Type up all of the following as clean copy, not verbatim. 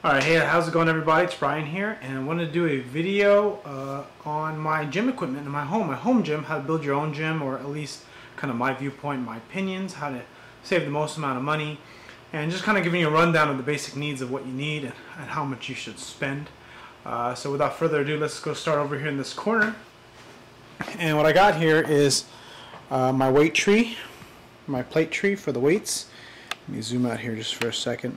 Alright, hey, how's it going everybody? It's Brian here, and I wanted to do a video on my gym equipment in my home gym, how to build your own gym, or at least kind of my viewpoint, my opinions, how to save the most amount of money, and just kind of giving you a rundown of the basic needs of what you need and how much you should spend. So without further ado, let's go start over here in this corner. And what I got here is my weight tree, my plate tree for the weights. Let me zoom out here just for a second.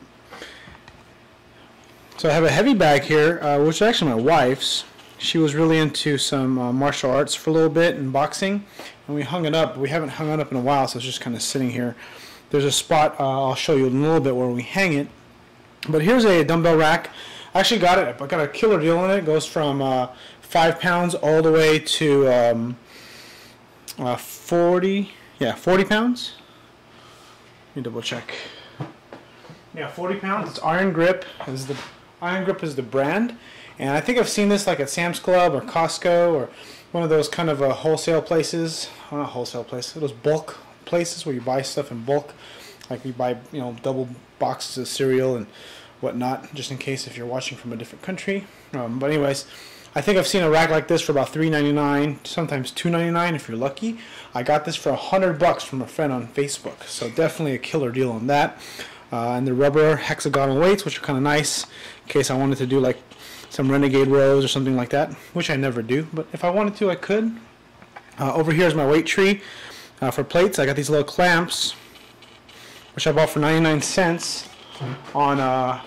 So I have a heavy bag here, which is actually my wife's. She was really into some martial arts for a little bit and boxing, and we hung it up. We haven't hung it up in a while, so it's just kind of sitting here. There's a spot I'll show you in a little bit where we hang it. But here's a dumbbell rack. I actually got it. I got a killer deal on it. It goes from 5 pounds all the way to 40 pounds. Let me double check. Yeah, 40 pounds. It's Iron Grip. Iron Grip is the brand, and I think I've seen this like at Sam's Club or Costco or one of those kind of wholesale places. Well, not wholesale places, those bulk places where you buy stuff in bulk, like you buy double boxes of cereal and whatnot, just in case if you're watching from a different country. But anyways, I think I've seen a rack like this for about $3.99, sometimes $2.99 if you're lucky. I got this for $100 from a friend on Facebook, so definitely a killer deal on that. And the rubber hexagonal weights, which are kind of nice in case I wanted to do like some renegade rows or something like that, which I never do, but if I wanted to I could. Over here is my weight tree for plates. I got these little clamps, which I bought for 99 cents on I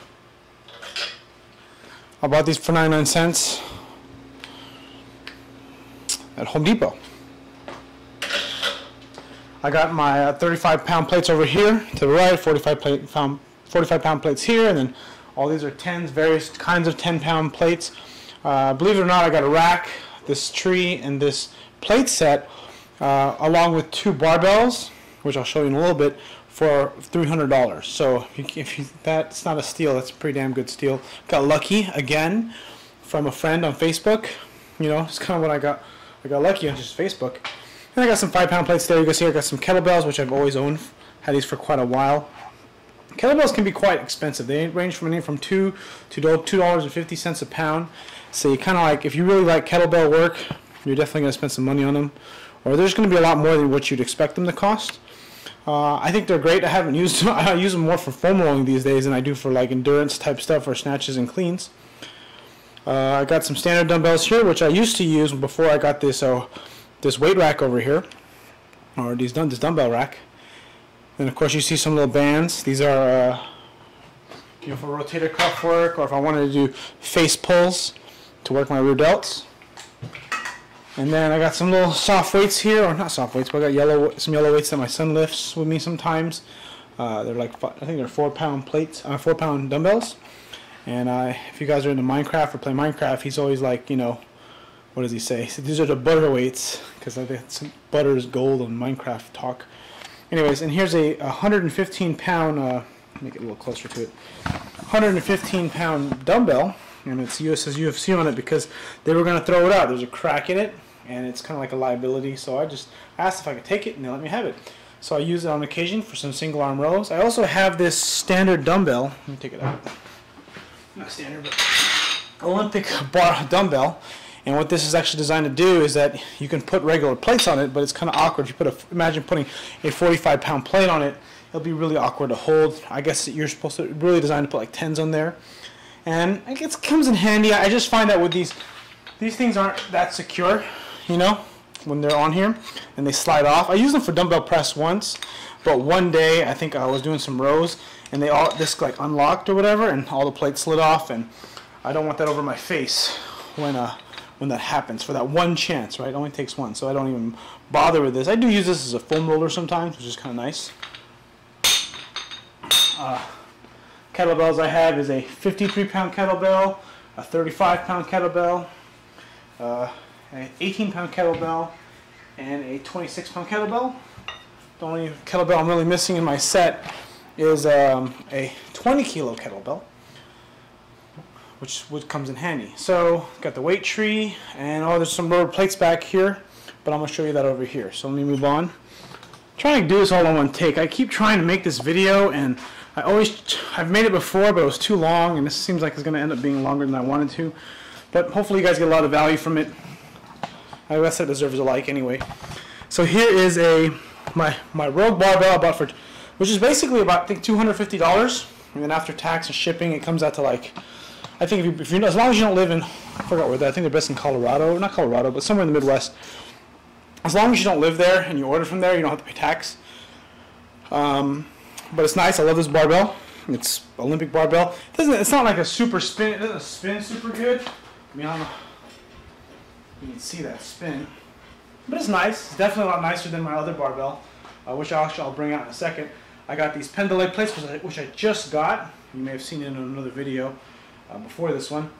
bought these for 99 cents at Home Depot. I got my 35-pound plates over here to the right, 45-pound plates here, and then all these are 10s, various kinds of 10-pound plates. Believe it or not, I got a rack, this tree, and this plate set, along with 2 barbells, which I'll show you in a little bit, for $300. So that's not a steal, that's a pretty damn good steal. Got lucky again from a friend on Facebook. It's kind of what I got. I got lucky on just Facebook. And I got some 5-pound plates there. You can see I got some kettlebells, which I've always owned. Had these for quite a while. Kettlebells can be quite expensive. They range from $2 to $2.50 a pound. So you kind of like, if you really like kettlebell work, you're definitely going to spend some money on them. Or there's going to be a lot more than what you'd expect them to cost. I think they're great. I haven't used them. I use them more for foam rolling these days than I do for like endurance type stuff or snatches and cleans. I got some standard dumbbells here, which I used to use before I got this weight rack over here, or this dumbbell rack. And of course you see some little bands. These are for rotator cuff work, or if I wanted to do face pulls to work my rear delts. And then I got some little soft weights here, or not soft weights, but I got some yellow weights that my son lifts with me sometimes. They're like, I think they're 4-pound plates, 4-pound dumbbells. And if you guys are into Minecraft or play Minecraft, he's always like, what does he say? So these are the butter weights, because I think butter is gold on Minecraft talk. Anyways, and here's a 115-pound, make it a little closer to it, 115-pound dumbbell, and it says UFC on it because they were going to throw it out. There's a crack in it, and it's kind of like a liability, so I just asked if I could take it, and they let me have it. So I use it on occasion for some single arm rows. I also have this standard dumbbell. Let me take it out. Not standard, but Olympic bar dumbbell. And what this is actually designed to do is that you can put regular plates on it, but it's kind of awkward. If you imagine putting a 45-pound plate on it, it'll be really awkward to hold. I guess you're supposed to really designed to put like 10s on there. And I guess it comes in handy. I just find that with these things aren't that secure, when they're on here, and they slide off. I used them for dumbbell press once, but one day I think I was doing some rows, and this like unlocked or whatever, and all the plates slid off, and I don't want that over my face when that happens, for that one chance, right? It only takes one, so I don't even bother with this. I do use this as a foam roller sometimes, which is kind of nice. Kettlebells I have is a 53-pound kettlebell, a 35-pound kettlebell, an 18-pound kettlebell, and a 26-pound kettlebell. The only kettlebell I'm really missing in my set is a 20-kilo kettlebell, which comes in handy. So got the weight tree, and there's some rubber plates back here, but I'm going to show you that over here. So let me move on. I'm trying to do this all in one take. I keep trying to make this video, and I've made it before, but it was too long, and this seems like it's going to end up being longer than I wanted to. But hopefully you guys get a lot of value from it. I guess it deserves a like anyway. So here is my Rouge Barbell I bought for, which is basically about, I think, $250, and then after tax and shipping, it comes out to like, I think if you as long as you don't live in, I forgot where that, I think they're best in Colorado, not Colorado, but somewhere in the Midwest. As long as you don't live there and you order from there, you don't have to pay tax. But it's nice. I love this barbell. It's Olympic barbell. It's not like a super spin. It doesn't spin super good. I mean, I don't know if you can see that spin, but it's nice. It's definitely a lot nicer than my other barbell, which I'll bring out in a second. I got these Pendlay plates, which I just got. You may have seen it in another video before this one.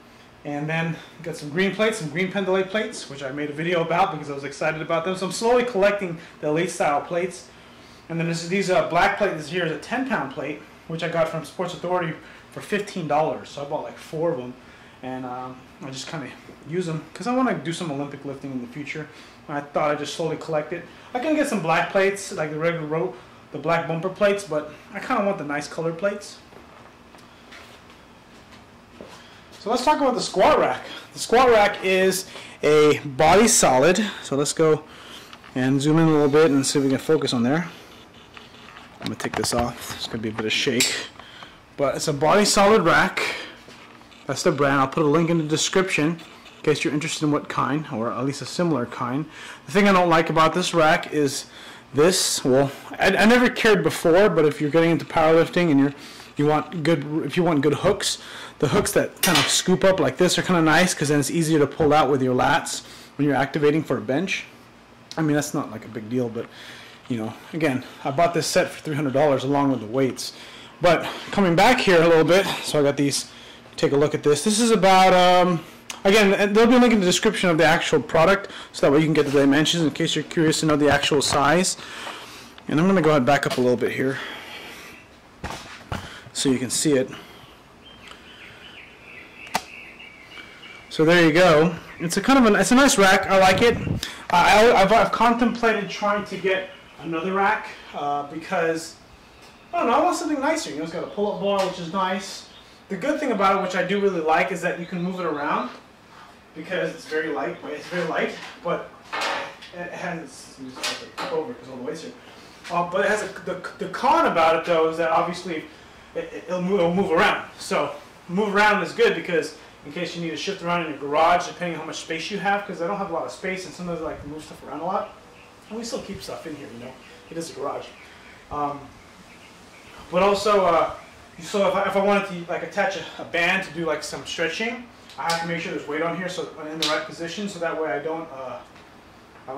And then got some green plates, some green Pendlay plates, which I made a video about because I was excited about them. So I'm slowly collecting the elite style plates. And then these black plate. This here is a 10-pound plate, which I got from Sports Authority for $15. So I bought like 4 of them, and I just kind of use them because I want to do some Olympic lifting in the future. And I thought I'd just slowly collect it. I can get some black plates, like the regular rope, the black bumper plates, but I kind of want the nice colored plates. So let's talk about the squat rack. The squat rack is a BodySolid. So let's go and zoom in a little bit and see if we can focus on there. I'm going to take this off. It's going to be a bit of shake. But it's a BodySolid rack. That's the brand. I'll put a link in the description in case you're interested in what kind, or at least a similar kind. The thing I don't like about this rack is this. Well, I never cared before, but if you're getting into powerlifting and if you want good hooks, the hooks that kind of scoop up like this are kind of nice because then it's easier to pull out with your lats when you're activating for a bench. I mean, that's not like a big deal, but you know, again, I bought this set for $300 along with the weights. But coming back here a little bit, so I got these. Take a look at this. This is about, again, there'll be a link in the description of the actual product, so that way you can get the dimensions in case you're curious to know the actual size. And I'm going to go ahead and back up a little bit here so you can see it. So there you go. It's it's a nice rack. I like it. I've contemplated trying to get another rack because I don't know. I want something nicer. You know, it's got a pull-up bar, which is nice. The good thing about it, which I do really like, is that you can move it around because it's very light. It's very light, but it has over because all the weights here. But it has the con about it though is that obviously it'll move around. So move around is good because in case you need to shift around in your garage, depending on how much space you have, because I don't have a lot of space and sometimes I like to move stuff around a lot. And we still keep stuff in here, you know. It is a garage. But also, so if I wanted to like attach a band to do like some stretching, I have to make sure there's weight on here so I'm in the right position, so that way I don't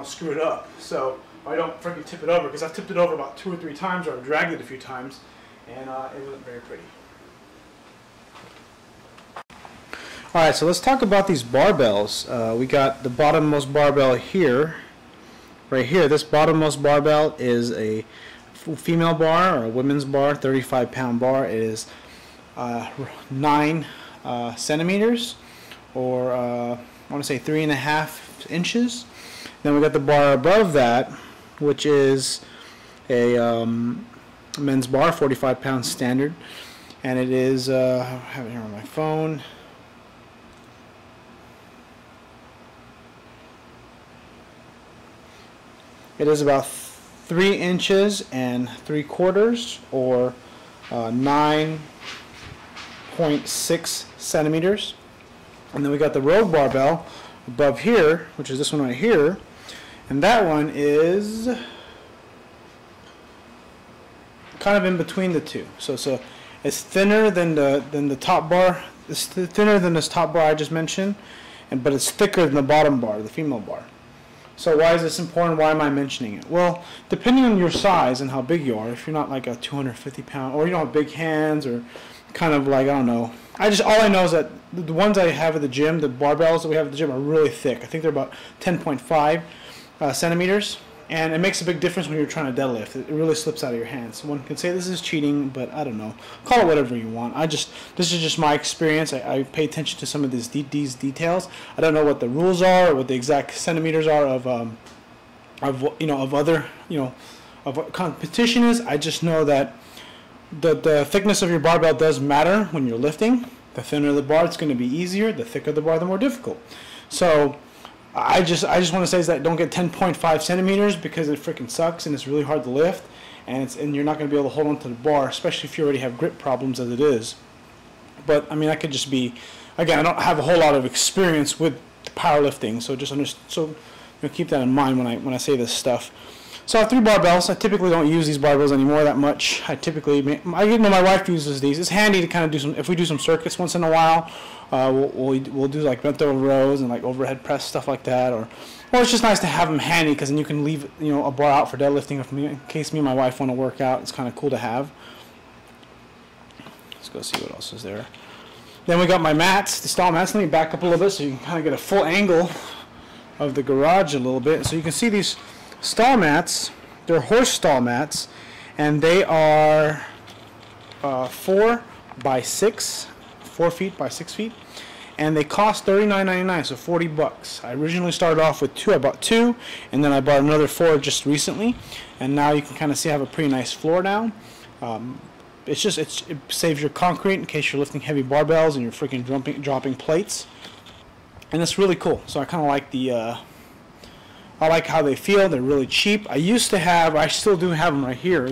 screw it up. So I don't freaking tip it over, because I've tipped it over about 2 or 3 times, or I've dragged it a few times, and it wasn't very pretty. Alright, so let's talk about these barbells. We got the bottommost barbell here, right here. This bottommost barbell is a female bar or a women's bar, 35-pound bar. It is 9 centimeters, or I want to say 3.5 inches. Then we got the bar above that, which is a men's bar, 45-pound standard, and it is I have it here on my phone. It is about 3 inches and 3/4, or 9.6 centimeters. And then we got the Rouge Barbell above here, which is this one right here, and that one is kind of in between the two. So it's thinner than the top bar. It's thinner than this top bar I just mentioned, but it's thicker than the bottom bar, the female bar. So why is this important? Why am I mentioning it? Well, depending on your size and how big you are, if you're not like a 250-pound, or you don't have big hands, or kind of like, I don't know. All I know is that the ones I have at the gym, the barbells that we have at the gym, are really thick. I think they're about 10.5 centimeters. And it makes a big difference when you're trying to deadlift. It really slips out of your hands. One can say this is cheating, but I don't know. Call it whatever you want. This is just my experience. I pay attention to some of these details. I don't know what the rules are, or what the exact centimeters are of what competition is. I just know that the thickness of your barbell does matter when you're lifting. The thinner the bar, it's going to be easier. The thicker the bar, the more difficult. So I just want to say is that don't get 10.5 centimeters because it freaking sucks and it's really hard to lift, and you're not going to be able to hold on to the bar, especially if you already have grip problems as it is. But I mean, that could just be, again, I don't have a whole lot of experience with powerlifting, so just keep that in mind when I say this stuff. So I have 3 barbells. I typically don't use these barbells anymore that much. I know my wife uses these. It's handy to kind of do some, if we do some circuits once in a while, we'll do like bent over rows and like overhead press, stuff like that, or it's just nice to have them handy because then you can leave, you know, a bar out for deadlifting in case me and my wife want to work out. It's kind of cool to have. Let's go see what else is there. Then we got my mats, the stall mats. Let me back up a little bit so you can kind of get a full angle of the garage a little bit. So you can see these stall mats. They're horse stall mats, and they are 4 by 6, 4 feet by 6 feet, and they cost $39.99, so $40. I originally started off with 2. I bought 2, and then I bought another 4 just recently, and now you can kind of see I have a pretty nice floor now. It saves your concrete in case you're lifting heavy barbells and you're freaking dropping plates, and it's really cool. So I kind of like I like how they feel. They're really cheap. I still do have them right here.